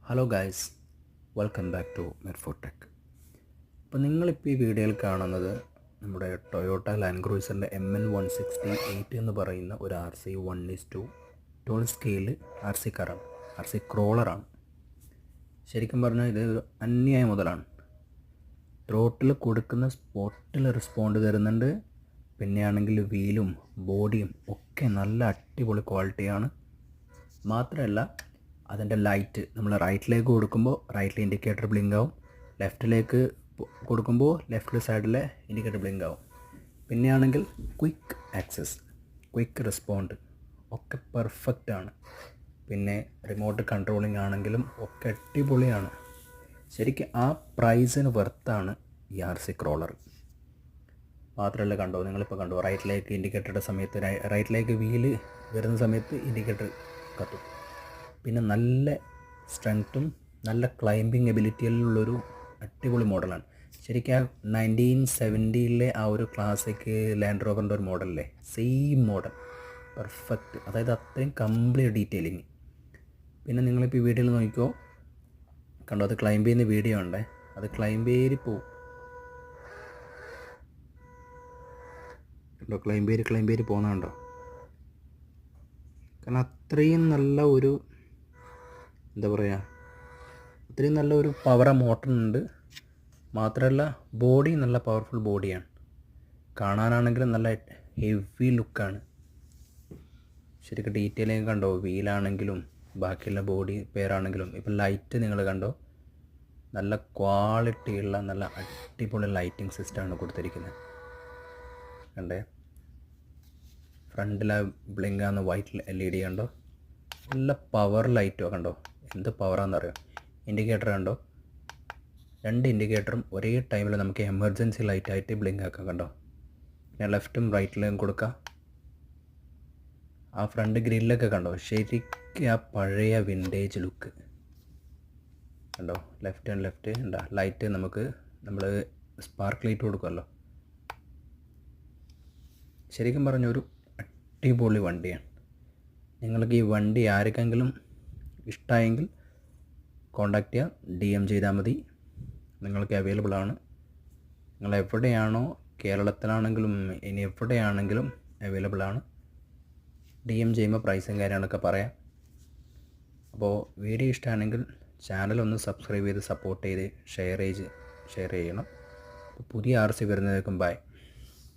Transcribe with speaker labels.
Speaker 1: Hello guys, welcome back to Medfortech. അപ്പോൾ നിങ്ങളിപ്പോൾ ഈ വീഡിയോയിൽ കാണുന്നത് നമ്മുടെ ടൊയോട്ട ലാൻഡ് ക്രൂസറിൻ്റെ MN160 എന്ന് പറയുന്ന ഒരു RC 1:2 ടോൾ സ്കെയിൽ RC കാറാണ്. RC ക്രോളറാണ്. ശരിക്കും പറഞ്ഞാൽ ഇത് ഒരു അന്യായ മുതലാണ്. ത്രോട്ടിൽ കൊടുക്കുന്ന സ്പോട്ടിൽ റെസ്പോണ്ട് തരുന്നുണ്ട്. പിന്നെയാണെങ്കിൽ വീലും ബോഡിയും ഒക്കെ നല്ല അടിപൊളി ക്വാളിറ്റിയാണ്. മാത്രമല്ല അതിൻ്റെ ലൈറ്റ് നമ്മൾ റൈറ്റിലേക്ക് കൊടുക്കുമ്പോൾ റൈറ്റിൽ ഇൻഡിക്കേറ്റർ ബ്ലിങ്ക് ആവും, ലെഫ്റ്റിലേക്ക് കൊടുക്കുമ്പോൾ ലെഫ്റ്റ് സൈഡിലെ ഇൻഡിക്കേറ്റർ ബ്ലിങ്ക് ആവും. പിന്നെയാണെങ്കിൽ ക്വിക്ക് ആക്സസ്, ക്വിക്ക് റെസ്പോണ്ട് ഒക്കെ പെർഫെക്റ്റ് ആണ്. പിന്നെ റിമോട്ട് കൺട്രോളിംഗ് ആണെങ്കിലും ഒക്കെ അടിപൊളിയാണ്. ശരിക്കും ആ പ്രൈസിന് വെർത്താണ് ഈ RC ക്രോളർ. മാത്രമല്ല കണ്ടോ, നിങ്ങളിപ്പോൾ കണ്ടോ, റൈറ്റിലേക്ക് ഇൻഡിക്കേറ്ററുടെ സമയത്ത് റൈറ്റിലേക്ക് വീല് വരുന്ന സമയത്ത് ഇൻഡിക്കേറ്റർ കത്തും. പിന്നെ നല്ല സ്ട്രെങ്ത്തും നല്ല ക്ലൈംബിങ് എബിലിറ്റിയിലുള്ളൊരു അടിപൊളി മോഡലാണ്. ശരിക്കും ആ 1970 ആ ഒരു ക്ലാസിക് ലാൻഡ് റോവറിൻ്റെ ഒരു മോഡലല്ലേ, സെയിം മോഡൽ, പെർഫെക്റ്റ്. അതായത് അത്രയും കംപ്ലീറ്റ് ഡീറ്റെയിലിങ്. പിന്നെ നിങ്ങളിപ്പോൾ ഈ വീഡിയോയിൽ നോക്കിക്കോ, കണ്ടോ, അത് ക്ലൈംബ് ചെയ്യുന്ന വീഡിയോ ഉണ്ട്. അത് ക്ലൈംബ് ചെയ്ത് പോവും കണ്ടോ, ക്ലൈംബ് ചെയ്ത് പോകുന്നുണ്ടോ. കാരണം അത്രയും നല്ല ഒരു എന്താ പറയുക, അത്രയും നല്ല ഒരു പവർ മോട്ടറിനുണ്ട്. മാത്രമല്ല ബോഡി നല്ല പവർഫുൾ ബോഡിയാണ്. കാണാനാണെങ്കിലും നല്ല ഹെവി ലുക്കാണ്. ശരിക്കും ഡീറ്റെയിലിങ് കണ്ടോ, വീലാണെങ്കിലും ബാക്കിയുള്ള ബോഡി പെയറാണെങ്കിലും. ഇപ്പം ലൈറ്റ് നിങ്ങൾ കണ്ടോ, നല്ല ക്വാളിറ്റിയുള്ള നല്ല അടിപൊളി ലൈറ്റിംഗ് സിസ്റ്റമാണ് കൊടുത്തിരിക്കുന്നത്. കണ്ടേ, ഫ്രണ്ടിലെ ബ്ലിങ്കാന്ന് വൈറ്റ് LED കണ്ടോ, നല്ല പവർ ലൈറ്റോ കണ്ടോ, എന്ത് പവറാണെന്നറിയോ. ഇൻഡിക്കേറ്റർ കണ്ടോ, 2 ഇൻഡിക്കേറ്ററും ഒരേ ടൈമിൽ നമുക്ക് എമർജൻസി ലൈറ്റായിട്ട് ബ്ലിങ്ക് ആക്കാം. കണ്ടോ, പിന്നെ ലെഫ്റ്റും റൈറ്റിലും കൊടുക്കാം. ആ ഫ്രണ്ട് ഗ്രില്ലൊക്കെ കണ്ടോ, ശരിക്കും ആ പഴയ വിൻറ്റേജ് ലുക്ക് കണ്ടോ. ലെഫ്റ്റ് ഉണ്ടോ ലൈറ്റ്, നമ്മൾ സ്പാർക്ക് ലൈറ്റ് കൊടുക്കുമല്ലോ. ശരിക്കും പറഞ്ഞൊരു അടിപൊളി വണ്ടിയാണ്. നിങ്ങൾക്ക് ഈ വണ്ടി ആർക്കെങ്കിലും ഇഷ്ടമായെങ്കിൽ കോൺടാക്റ്റ് ചെയ്യാം, DM ചെയ്താൽ മതി. നിങ്ങൾക്ക് അവൈലബിൾ ആണ്. നിങ്ങൾ എവിടെയാണോ, കേരളത്തിലാണെങ്കിലും ഇനി എവിടെയാണെങ്കിലും അവൈലബിൾ ആണ്. DM ചെയ്യുമ്പോൾ പ്രൈസും കാര്യങ്ങളൊക്കെ പറയാം. അപ്പോൾ വീഡിയോ ഇഷ്ടമാണെങ്കിൽ ചാനലൊന്ന് സബ്സ്ക്രൈബ് ചെയ്ത് സപ്പോർട്ട് ചെയ്ത് ഷെയർ ചെയ്യണം. പുതിയ RC വരുന്നതിലേക്കും ബൈ.